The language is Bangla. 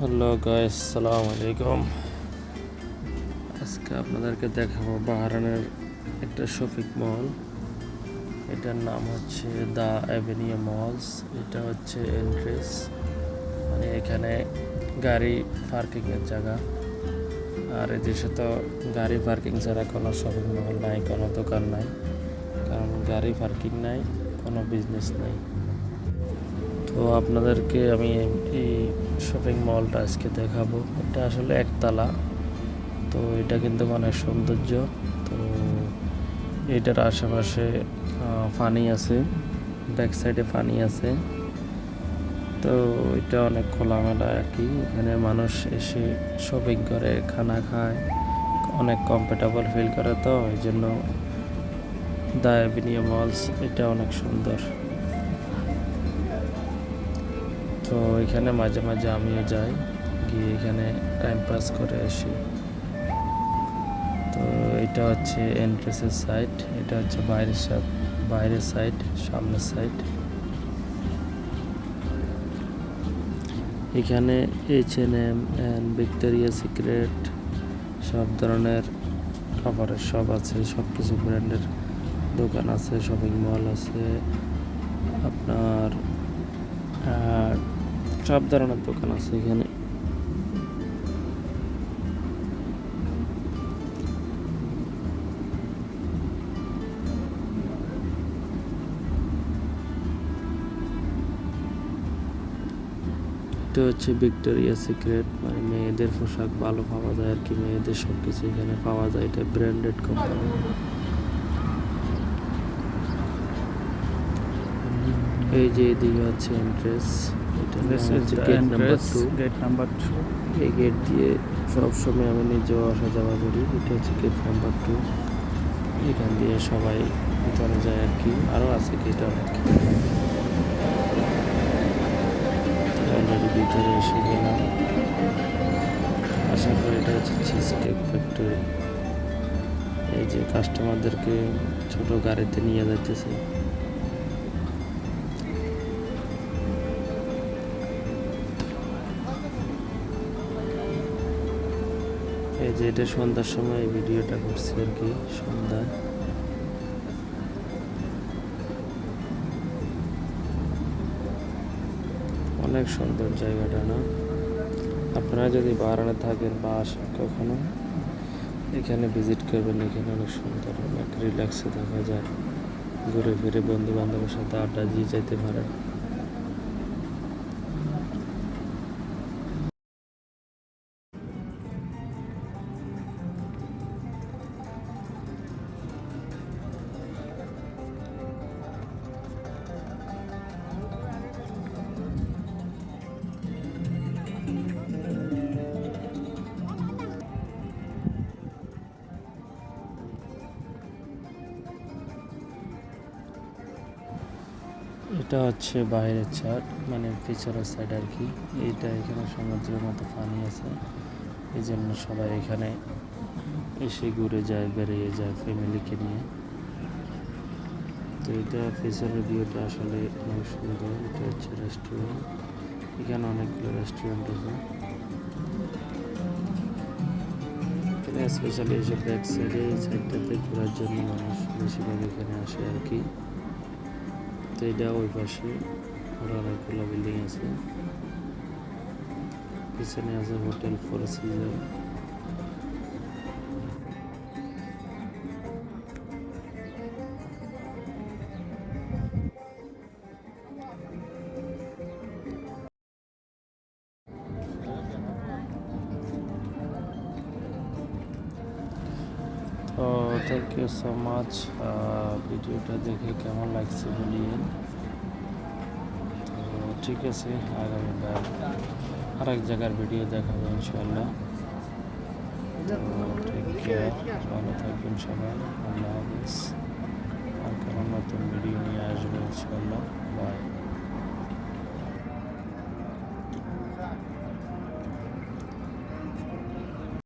হ্যালো গাইস, আসসালামু আলাইকুম। আজকে আপনাদেরকে দেখাবো বাহরানের একটা শপিং মল। এটার নাম হচ্ছে দ্য অ্যাভিনিউ মলস। এটা হচ্ছে এন্ট্রেস, মানে এখানে গাড়ি পার্কিংয়ের জায়গা। আর এই দেশে তো গাড়ি পার্কিং ছাড়া কোনো শপিং মল নাই, কোনো দোকান নাই, কারণ গাড়ি পার্কিং নাই, কোনো বিজনেস নাই। তো আপনাদেরকে আমি এই শপিং মলটা আজকে দেখাবো। এটা আসলে একতলা, তো এটা কিন্তু অনেক সৌন্দর্য। তো এটার আশেপাশে পানি আছে, ব্যাক সাইডে পানি আছে। তো এটা অনেক খোলামেলা আর কি। এখানে মানুষ এসে শপিং করে, খানা খায়, অনেক কমফোর্টেবল ফিল করে। তো এই জন্য দ্য অ্যাভিনিউ মলস এটা অনেক সুন্দর। তো এখানে মাঝে মাঝে আমিও যাই, গিয়ে এখানে টাইম পাস করে আসি। তো এটা হচ্ছে এন্ট্রেন্সের সাইড, এটা হচ্ছে বাইরের সাইড, সামনের সাইড। এখানে H&M অ্যান্ড ভিক্টোরিয়া সিক্রেট সব ধরনের কাপড়ের সব আছে, সব কিছু ব্র্যান্ডের দোকান আছে, শপিং মল আছে আপনার, সব ধরনের দোকান আছে এখানে। এটা হচ্ছে ভিক্টোরিয়া সিক্রেট, মানে মেয়েদের পোশাক ভালো পাওয়া যায় আর কি, মেয়েদের সব কিছু এখানে পাওয়া যায়। এটা ব্র্যান্ডেড কোম্পানি। এই যে এদিকে হচ্ছে এন্ট্রেন্স, এটা হচ্ছে গেট নাম্বার 2। এই গেট দিয়ে সবসময় আমি নিজেও আসা যাওয়া করি। এটা হচ্ছে গেট নাম্বার 2, এখান দিয়ে সবাই ভিতরে যায় আর কি। আরও আছে গেট অনেক। অলরেডি ভিতরে এসে গেলাম। আশা করি এটা হচ্ছে চিজ কেক ফ্যাক্টরি। এই যে কাস্টমারদেরকে ছোট গাড়িতে নিয়ে যাইতেছে। এই যে এটা সন্ধ্যার সময় এই ভিডিওটা করছি আর কি, সন্ধ্যায়। অনেক সুন্দর জায়গাটা না? আপনারা যদি বাহরানে থাকেন বা আসেন কখনো, এখানে ভিজিট করবেন। এখানে অনেক সুন্দর, অনেক রিল্যাক্সে থাকা যায়, ঘুরে ফিরে বন্ধু বান্ধবের সাথে আড্ডা দিয়ে যেতে পারেন। এটা হচ্ছে বাইরের ছাদ, মানে পিছনের সাইড আর কি। এইটা এখানে সমুদ্রের মতো পানি আছে, এই জন্য সবাই এখানে এসে ঘুরে যায়, বেরিয়ে যায় ফ্যামিলিকে নিয়ে। তো এটা পিছনের ভিউটা আসলে অনেক সুন্দর। এটা হচ্ছে রেস্টুরেন্ট, এখানে অনেকগুলো রেস্টুরেন্ট আছে। এখানে স্পেশালি এসে ব্যাক সাইডে, এই সাইডটাতে ঘোরার জন্য মানুষ বেশিরভাগ এখানে আসে আর কি। তো এটা ওই পাশে আরো অনেকগুলো বিল্ডিং আছে, পিছনে আছে হোটেল ফোর সিজন। তো থ্যাংক ইউ সো মাচ। ভিডিওটা দেখে কেমন লাগছে বলিয়ে। তো ঠিক আছে, আগামীবার আরেক জায়গার ভিডিও দেখাবো ইনশাল্লাহ। তো টেক কেয়ার, ভালো থাকবেন সবাই, আল্লাহ হাফিজ। আর কোনো নতুন ভিডিও নিয়ে আসবো ইনশাল্লাহ। বাই।